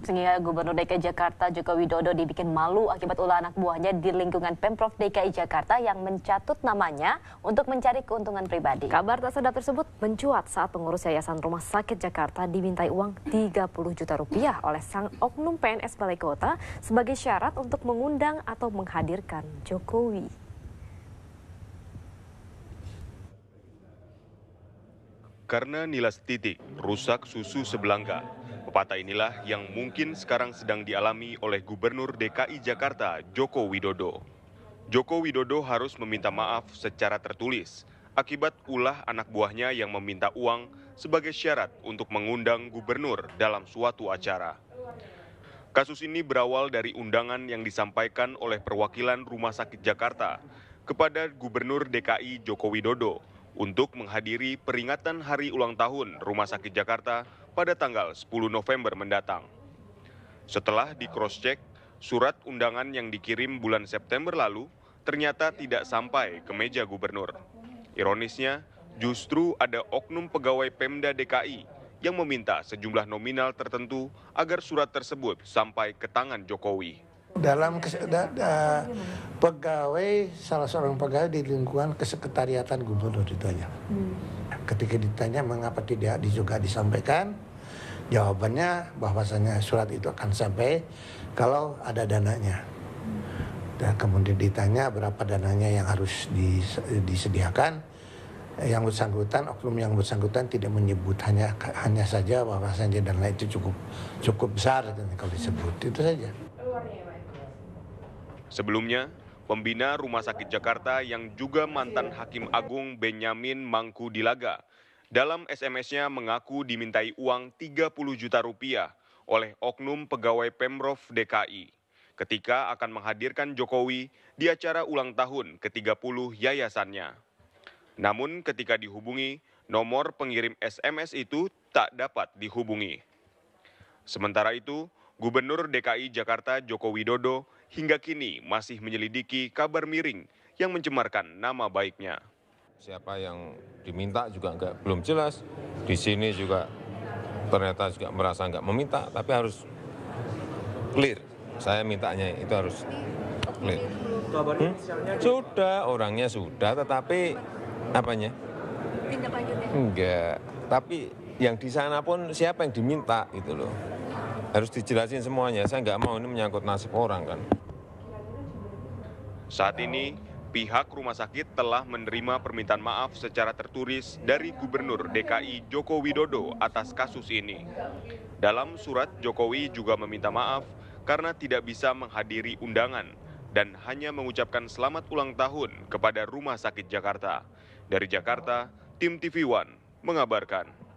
Sehingga Gubernur DKI Jakarta Joko Widodo dibikin malu akibat ulah anak buahnya di lingkungan Pemprov DKI Jakarta yang mencatut namanya untuk mencari keuntungan pribadi. Kabar tak sedap tersebut mencuat saat pengurus Yayasan Rumah Sakit Jakarta dimintai uang 30 juta rupiah oleh sang oknum PNS Balai Kota sebagai syarat untuk mengundang atau menghadirkan Jokowi. Karena nilas titik, rusak susu sebelangka. Pepatah inilah yang mungkin sekarang sedang dialami oleh Gubernur DKI Jakarta, Joko Widodo. Joko Widodo harus meminta maaf secara tertulis akibat ulah anak buahnya yang meminta uang sebagai syarat untuk mengundang gubernur dalam suatu acara. Kasus ini berawal dari undangan yang disampaikan oleh perwakilan Rumah Sakit Jakarta kepada Gubernur DKI Joko Widodo untuk menghadiri peringatan hari ulang tahun Rumah Sakit Jakarta pada tanggal 10 November mendatang. Setelah di-cross-check, surat undangan yang dikirim bulan September lalu ternyata tidak sampai ke meja gubernur. Ironisnya, justru ada oknum pegawai Pemda DKI yang meminta sejumlah nominal tertentu agar surat tersebut sampai ke tangan Jokowi. Dalam pegawai, salah seorang pegawai di lingkungan kesekretariatan gubernur ditanya. Ketika ditanya mengapa tidak juga disampaikan, jawabannya bahwasanya surat itu akan sampai kalau ada dananya. Dan kemudian ditanya berapa dananya yang harus disediakan. Yang bersangkutan, oknum yang bersangkutan tidak menyebut hanya saja bahwasanya dana itu cukup besar kalau disebut, itu saja. Sebelumnya, pembina Rumah Sakit Jakarta yang juga mantan Hakim Agung Benyamin Mangku Dilaga dalam SMS-nya mengaku dimintai uang 30 juta rupiah oleh oknum pegawai Pemprov DKI ketika akan menghadirkan Jokowi di acara ulang tahun ke-30 yayasannya. Namun ketika dihubungi, nomor pengirim SMS itu tak dapat dihubungi. Sementara itu, Gubernur DKI Jakarta Joko Widodo hingga kini masih menyelidiki kabar miring yang mencemarkan nama baiknya. Siapa yang diminta juga belum jelas. Di sini juga ternyata juga merasa nggak meminta, tapi harus clear. Saya mintanya itu harus clear. Sudah, orangnya sudah, tetapi apanya? Tindak lanjutnya? Enggak. Tapi yang di sana pun siapa yang diminta gitu loh. Harus dijelasin semuanya, saya nggak mau ini menyangkut nasib orang kan. Saat ini, pihak rumah sakit telah menerima permintaan maaf secara tertulis dari Gubernur DKI Joko Widodo atas kasus ini. Dalam surat, Jokowi juga meminta maaf karena tidak bisa menghadiri undangan dan hanya mengucapkan selamat ulang tahun kepada Rumah Sakit Jakarta. Dari Jakarta, tim TV One mengabarkan.